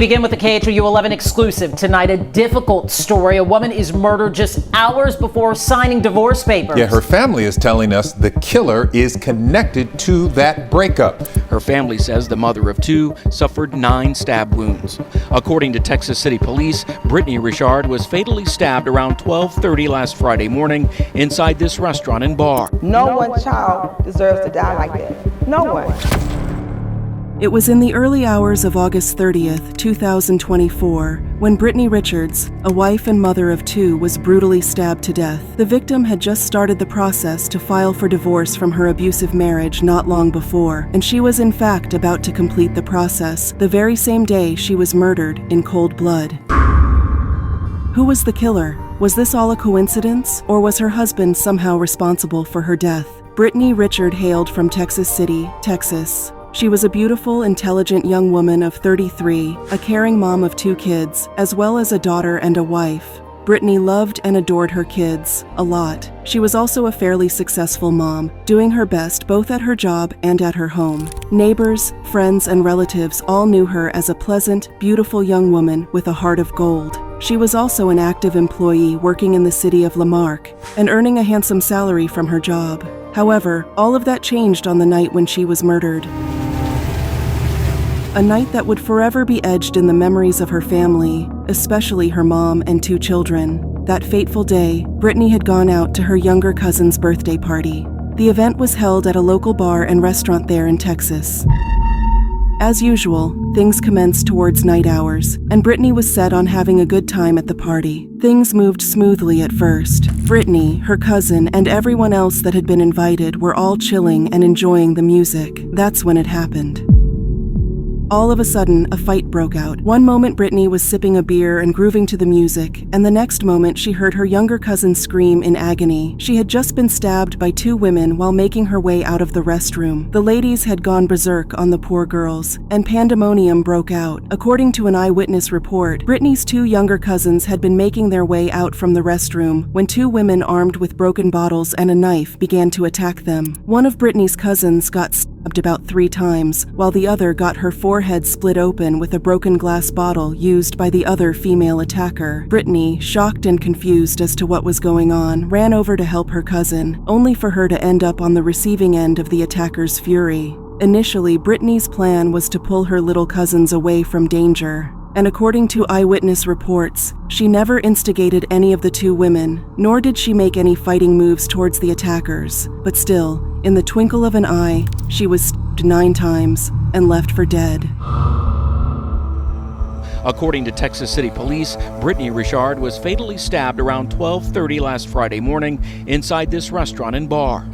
Begin with the KHOU 11 exclusive. Tonight, a difficult story. A woman is murdered just hours before signing divorce papers. Yeah, her family is telling us the killer is connected to that breakup. Her family says the mother of two suffered 9 stab wounds. According to Texas City Police, Britney Richards was fatally stabbed around 12:30 last Friday morning inside this restaurant and bar. No one child deserves to die like that. No one. It was in the early hours of August 30th, 2024, when Britney Richards, a wife and mother of 2, was brutally stabbed to death. The victim had just started the process to file for divorce from her abusive marriage not long before, and she was in fact about to complete the process the very same day she was murdered in cold blood. Who was the killer? Was this all a coincidence, or was her husband somehow responsible for her death? Britney Richards hailed from Texas City, Texas. She was a beautiful, intelligent young woman of 33, a caring mom of 2 kids, as well as a daughter and a wife. Britney loved and adored her kids a lot. She was also a fairly successful mom, doing her best both at her job and at her home. Neighbors, friends, and relatives all knew her as a pleasant, beautiful young woman with a heart of gold. She was also an active employee working in the city of Lamarck and earning a handsome salary from her job. However, all of that changed on the night when she was murdered. A night that would forever be etched in the memories of her family, especially her mom and 2 children. That fateful day, Britney had gone out to her younger cousin's birthday party. The event was held at a local bar and restaurant there in Texas. As usual, things commenced towards night hours, and Britney was set on having a good time at the party. Things moved smoothly at first. Britney, her cousin, and everyone else that had been invited were all chilling and enjoying the music. That's when it happened. All of a sudden, a fight broke out. One moment, Britney was sipping a beer and grooving to the music, and the next moment, she heard her younger cousin scream in agony. She had just been stabbed by 2 women while making her way out of the restroom. The ladies had gone berserk on the poor girls, and pandemonium broke out. According to an eyewitness report, Britney's 2 younger cousins had been making their way out from the restroom when 2 women armed with broken bottles and a knife began to attack them. One of Britney's cousins got stabbed about 3 times, while the other got her forehead split open with a broken glass bottle used by the other female attacker. Britney, shocked and confused as to what was going on, ran over to help her cousin, only for her to end up on the receiving end of the attacker's fury. Initially, Britney's plan was to pull her little cousins away from danger. And according to eyewitness reports, she never instigated any of the 2 women, nor did she make any fighting moves towards the attackers. But still, in the twinkle of an eye, she was stabbed 9 times and left for dead. According to Texas City Police, Britney Richards was fatally stabbed around 12:30 last Friday morning inside this restaurant and bar,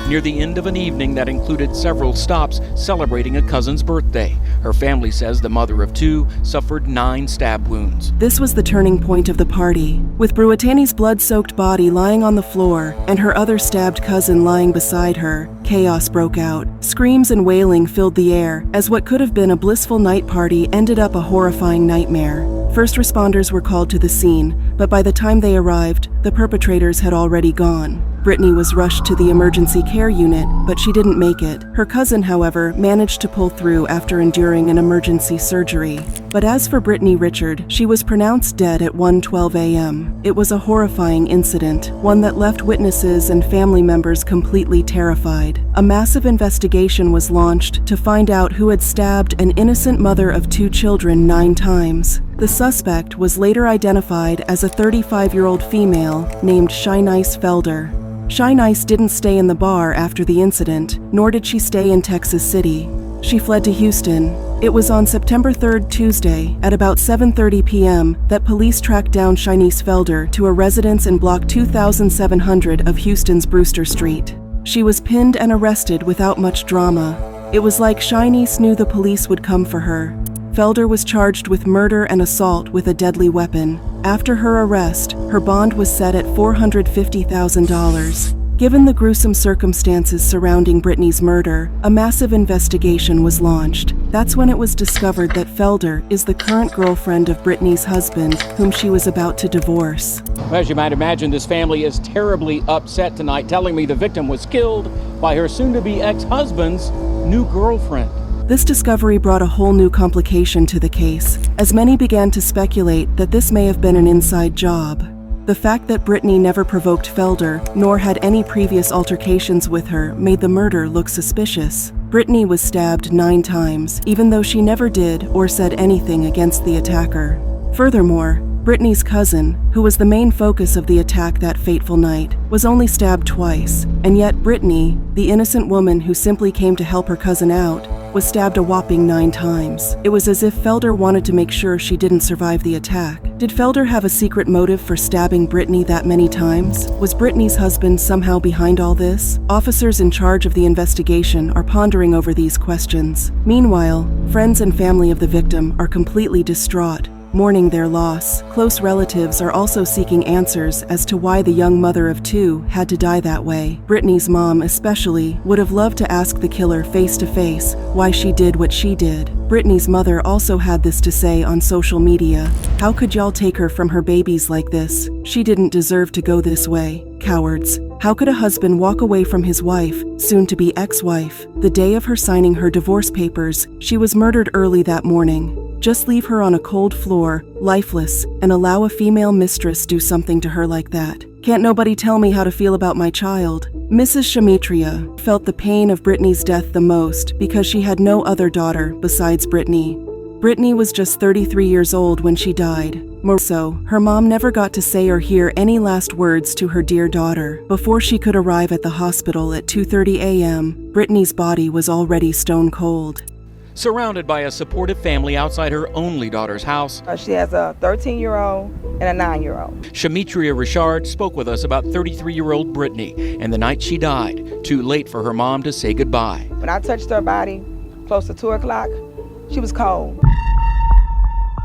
near the end of an evening that included several stops celebrating a cousin's birthday. Her family says the mother of 2 suffered 9 stab wounds. This was the turning point of the party. With Bruatani's blood-soaked body lying on the floor and her other stabbed cousin lying beside her, chaos broke out. Screams and wailing filled the air as what could have been a blissful night party ended up a horrifying nightmare. First responders were called to the scene, but by the time they arrived, the perpetrators had already gone. Britney was rushed to the emergency care unit, but she didn't make it. Her cousin, however, managed to pull through after enduring an emergency surgery. But as for Britney Richards, she was pronounced dead at 1:12 a.m. It was a horrifying incident, one that left witnesses and family members completely terrified. A massive investigation was launched to find out who had stabbed an innocent mother of 2 children 9 times. The suspect was later identified as a 35-year-old female named Shinice Felder. Shinice didn't stay in the bar after the incident, nor did she stay in Texas City. She fled to Houston. It was on September 3rd, Tuesday, at about 7:30 p.m., that police tracked down Shinice Felder to a residence in Block 2700 of Houston's Brewster Street. She was pinned and arrested without much drama. It was like Shinice knew the police would come for her. Felder was charged with murder and assault with a deadly weapon. After her arrest, her bond was set at $450,000. Given the gruesome circumstances surrounding Britney's murder, a massive investigation was launched. That's when it was discovered that Felder is the current girlfriend of Britney's husband, whom she was about to divorce. As you might imagine, this family is terribly upset tonight, telling me the victim was killed by her soon-to-be ex-husband's new girlfriend. This discovery brought a whole new complication to the case, as many began to speculate that this may have been an inside job. The fact that Britney never provoked Felder, nor had any previous altercations with her, made the murder look suspicious. Britney was stabbed 9 times, even though she never did or said anything against the attacker. Furthermore, Britney's cousin, who was the main focus of the attack that fateful night, was only stabbed twice, and yet Britney, the innocent woman who simply came to help her cousin out, was stabbed a whopping 9 times. It was as if Felder wanted to make sure she didn't survive the attack. Did Felder have a secret motive for stabbing Britney that many times? Was Britney's husband somehow behind all this? Officers in charge of the investigation are pondering over these questions. Meanwhile, friends and family of the victim are completely distraught, mourning their loss. Close relatives are also seeking answers as to why the young mother of 2 had to die that way. Britney's mom, especially, would have loved to ask the killer face to face why she did what she did. Britney's mother also had this to say on social media: "How could y'all take her from her babies like this? She didn't deserve to go this way. Cowards. How could a husband walk away from his wife, soon-to-be ex-wife? The day of her signing her divorce papers, she was murdered early that morning. Just leave her on a cold floor, lifeless, and allow a female mistress do something to her like that. Can't nobody tell me how to feel about my child." Mrs. Shamitria felt the pain of Britney's death the most because she had no other daughter besides Britney. Britney was just 33 years old when she died. More so, her mom never got to say or hear any last words to her dear daughter. Before she could arrive at the hospital at 2:30 a.m., Britney's body was already stone cold. Surrounded by a supportive family outside her only daughter's house, She has a 13-year-old and a 9-year-old. Shamitria Richard spoke with us about 33-year-old Britney and the night she died, too late for her mom to say goodbye. When I touched her body, close to 2 o'clock, she was cold.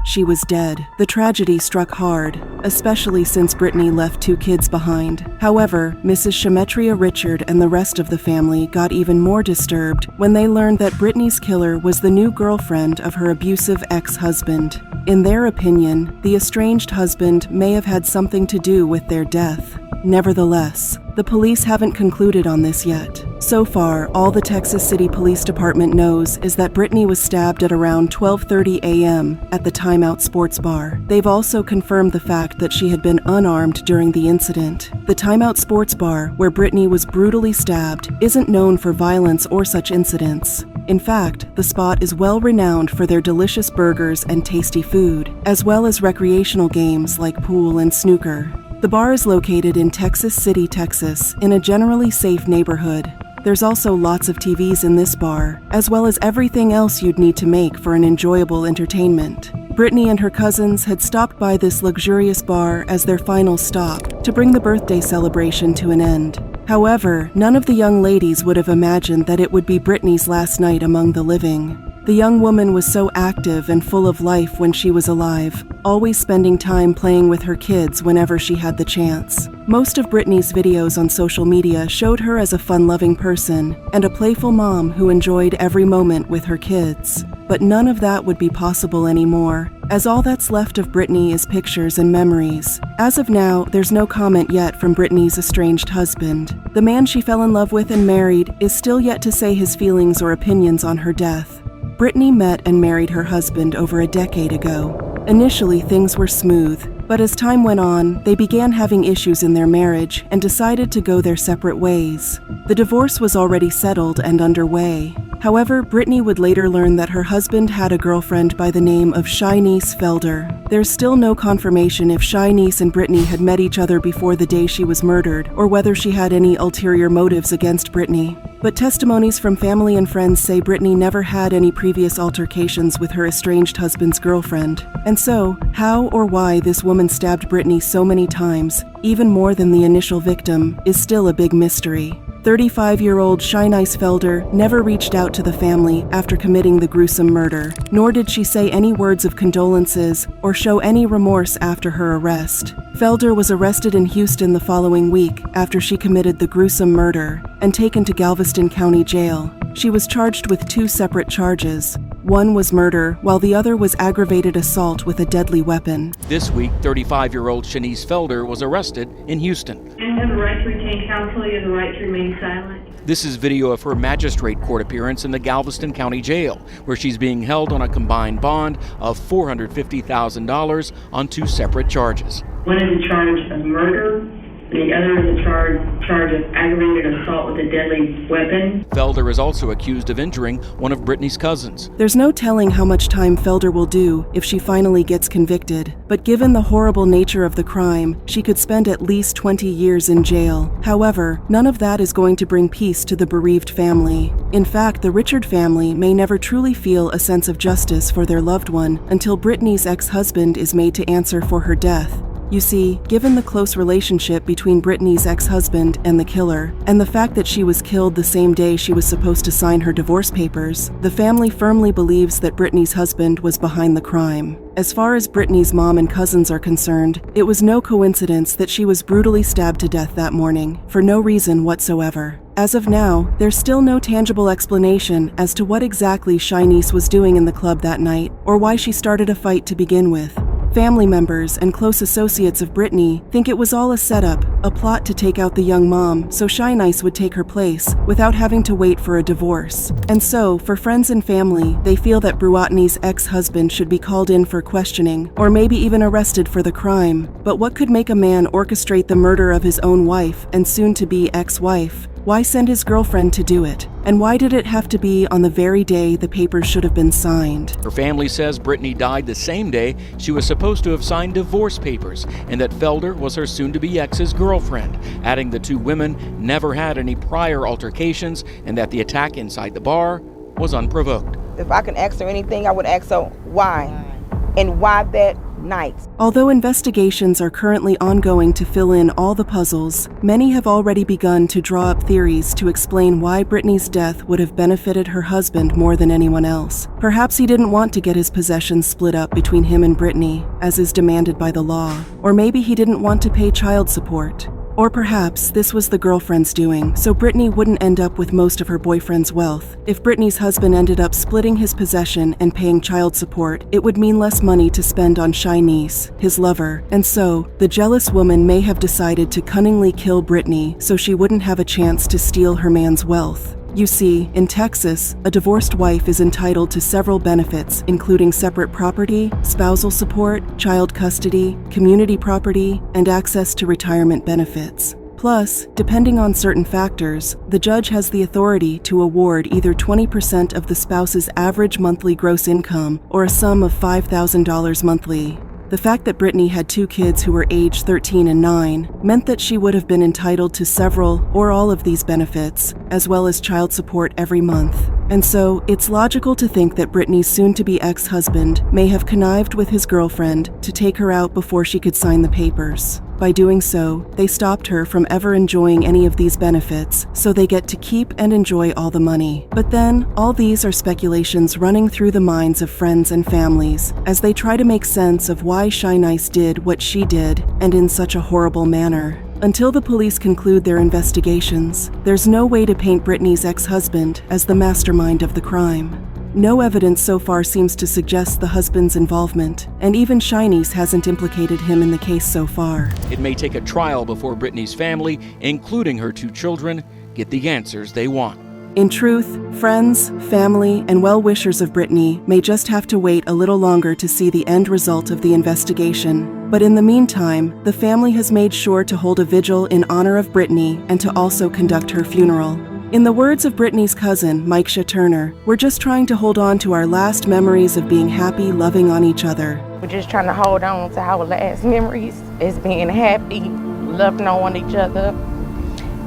She was dead. The tragedy struck hard, especially since Britney left 2 kids behind. However, Mrs. Shamitria Richard and the rest of the family got even more disturbed when they learned that Britney's killer was the new girlfriend of her abusive ex-husband. In their opinion, the estranged husband may have had something to do with their death. Nevertheless, the police haven't concluded on this yet. So far, all the Texas City Police Department knows is that Britney was stabbed at around 12:30 a.m. at the Time Out Sports Bar. They've also confirmed the fact that she had been unarmed during the incident. The Time Out Sports Bar, where Britney was brutally stabbed, isn't known for violence or such incidents. In fact, the spot is well renowned for their delicious burgers and tasty food, as well as recreational games like pool and snooker. The bar is located in Texas City, Texas, in a generally safe neighborhood. There's also lots of TVs in this bar, as well as everything else you'd need to make for an enjoyable entertainment. Britney and her cousins had stopped by this luxurious bar as their final stop to bring the birthday celebration to an end. However, none of the young ladies would have imagined that it would be Britney's last night among the living. The young woman was so active and full of life when she was alive, always spending time playing with her kids whenever she had the chance. Most of Britney's videos on social media showed her as a fun-loving person and a playful mom who enjoyed every moment with her kids. But none of that would be possible anymore, as all that's left of Britney is pictures and memories. As of now, there's no comment yet from Britney's estranged husband. The man she fell in love with and married is still yet to say his feelings or opinions on her death. Britney met and married her husband over a decade ago. Initially, things were smooth, but as time went on, they began having issues in their marriage and decided to go their separate ways. The divorce was already settled and underway. However, Britney would later learn that her husband had a girlfriend by the name of Shanice Felder. There's still no confirmation if Shanice and Britney had met each other before the day she was murdered, or whether she had any ulterior motives against Britney. But testimonies from family and friends say Britney never had any previous altercations with her estranged husband's girlfriend. And so, how or why this woman stabbed Britney so many times, even more than the initial victim, is still a big mystery. 35-year-old Shanice Felder never reached out to the family after committing the gruesome murder, nor did she say any words of condolences or show any remorse after her arrest. Felder was arrested in Houston the following week after she committed the gruesome murder and taken to Galveston County Jail. She was charged with 2 separate charges. One was murder, while the other was aggravated assault with a deadly weapon. This week, 35-year-old Shanice Felder was arrested in Houston. You have the right to retain counsel. You have the right to remain silent. This is video of her magistrate court appearance in the Galveston County Jail, where she's being held on a combined bond of $450,000 on 2 separate charges. One is a charge of murder, and the other is a charge of aggravated assault with a deadly weapon. Felder is also accused of injuring one of Britney's cousins. There's no telling how much time Felder will do if she finally gets convicted, but given the horrible nature of the crime, she could spend at least 20 years in jail. However, none of that is going to bring peace to the bereaved family. In fact, the Richard family may never truly feel a sense of justice for their loved one until Britney's ex-husband is made to answer for her death. You see, given the close relationship between Britney's ex-husband and the killer, and the fact that she was killed the same day she was supposed to sign her divorce papers, the family firmly believes that Britney's husband was behind the crime. As far as Britney's mom and cousins are concerned, it was no coincidence that she was brutally stabbed to death that morning, for no reason whatsoever. As of now, there's still no tangible explanation as to what exactly Shinice was doing in the club that night, or why she started a fight to begin with. Family members and close associates of Britney think it was all a setup, a plot to take out the young mom so Shinice would take her place without having to wait for a divorce. And so, for friends and family, they feel that Britney's ex-husband should be called in for questioning or maybe even arrested for the crime. But what could make a man orchestrate the murder of his own wife and soon-to-be ex-wife? Why send his girlfriend to do it? And why did it have to be on the very day the papers should have been signed? Her family says Britney died the same day she was supposed to have signed divorce papers, and that Felder was her soon-to-be ex's girlfriend, adding the 2 women never had any prior altercations and that the attack inside the bar was unprovoked. If I can ask her anything, I would ask her why. And why that night. Although investigations are currently ongoing to fill in all the puzzles, many have already begun to draw up theories to explain why Britney's death would have benefited her husband more than anyone else. Perhaps he didn't want to get his possessions split up between him and Britney, as is demanded by the law. Or maybe he didn't want to pay child support. Or perhaps this was the girlfriend's doing, so Britney wouldn't end up with most of her boyfriend's wealth. If Britney's husband ended up splitting his possession and paying child support, it would mean less money to spend on Shinice, his lover, and so, the jealous woman may have decided to cunningly kill Britney so she wouldn't have a chance to steal her man's wealth. You see, in Texas, a divorced wife is entitled to several benefits, including separate property, spousal support, child custody, community property, and access to retirement benefits. Plus, depending on certain factors, the judge has the authority to award either 20% of the spouse's average monthly gross income or a sum of $5,000 monthly. The fact that Britney had 2 kids who were aged 13 and 9 meant that she would have been entitled to several or all of these benefits, as well as child support every month. And so, it's logical to think that Britney's soon-to-be ex-husband may have connived with his girlfriend to take her out before she could sign the papers. By doing so, they stopped her from ever enjoying any of these benefits, so they get to keep and enjoy all the money. But then, all these are speculations running through the minds of friends and families as they try to make sense of why Shinice did what she did, and in such a horrible manner. Until the police conclude their investigations, there's no way to paint Britney's ex-husband as the mastermind of the crime. No evidence so far seems to suggest the husband's involvement, and even Shinice hasn't implicated him in the case so far. It may take a trial before Britney's family, including her 2 children, get the answers they want. In truth, friends, family, and well-wishers of Britney may just have to wait a little longer to see the end result of the investigation. But in the meantime, the family has made sure to hold a vigil in honor of Britney and to also conduct her funeral. In the words of Britney's cousin, Micah Turner, we're just trying to hold on to our last memories of being happy, loving on each other. We're just trying to hold on to our last memories as being happy, loving on each other.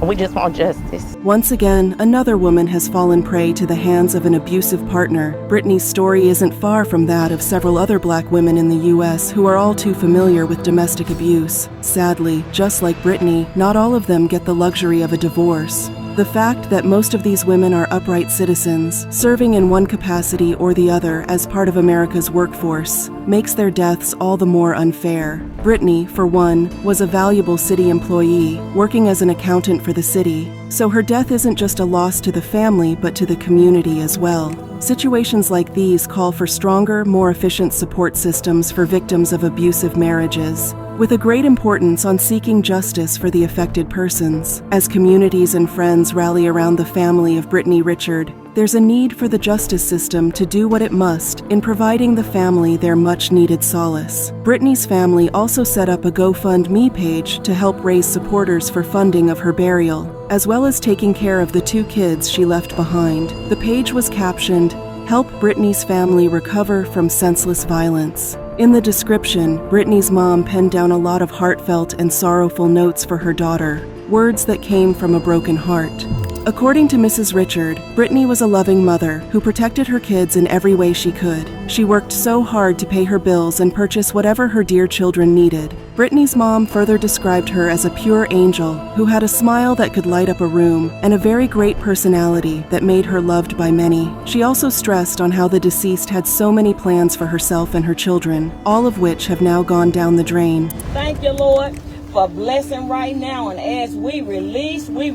We just want justice. Once again, another woman has fallen prey to the hands of an abusive partner. Britney's story isn't far from that of several other Black women in the U.S. who are all too familiar with domestic abuse. Sadly, just like Britney, not all of them get the luxury of a divorce. The fact that most of these women are upright citizens, serving in one capacity or the other as part of America's workforce, makes their deaths all the more unfair. Britney, for one, was a valuable city employee, working as an accountant for the city, so her death isn't just a loss to the family but to the community as well. Situations like these call for stronger, more efficient support systems for victims of abusive marriages. with a great importance on seeking justice for the affected persons. As communities and friends rally around the family of Britney Richards, there's a need for the justice system to do what it must in providing the family their much-needed solace. Britney's family also set up a GoFundMe page to help raise supporters for funding of her burial, as well as taking care of the 2 kids she left behind. The page was captioned, "Help Britney's family recover from senseless violence." In the description, Britney's mom penned down a lot of heartfelt and sorrowful notes for her daughter, words that came from a broken heart. According to Mrs. Richard, Britney was a loving mother who protected her kids in every way she could. She worked so hard to pay her bills and purchase whatever her dear children needed. Britney's mom further described her as a pure angel who had a smile that could light up a room and a very great personality that made her loved by many. She also stressed on how the deceased had so many plans for herself and her children, all of which have now gone down the drain. Thank you, Lord, for blessing right now, and as we release, we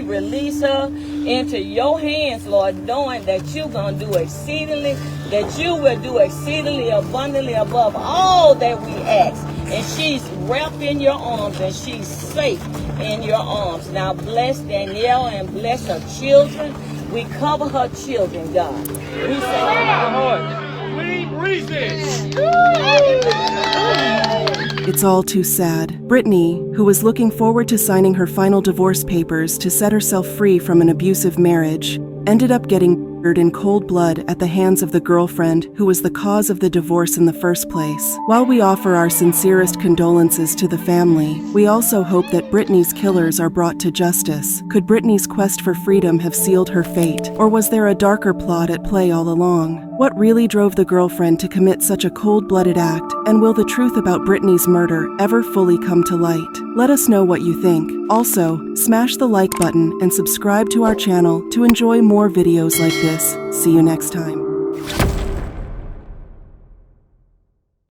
release her into your hands, Lord, knowing that you're going to do exceedingly, that you will do exceedingly abundantly above all that we ask. And she's wrapped in your arms, and she's safe in your arms. Now bless Danielle and bless her children. We cover her children, God. We say, Lord, It's all too sad. Britney, who was looking forward to signing her final divorce papers to set herself free from an abusive marriage, ended up getting murdered in cold blood at the hands of the girlfriend who was the cause of the divorce in the first place. While we offer our sincerest condolences to the family, we also hope that Britney's killers are brought to justice. Could Britney's quest for freedom have sealed her fate, or was there a darker plot at play all along? What really drove the girlfriend to commit such a cold-blooded act, and will the truth about Britney's murder ever fully come to light? Let us know what you think. Also, smash the like button and subscribe to our channel to enjoy more videos like this. See you next time.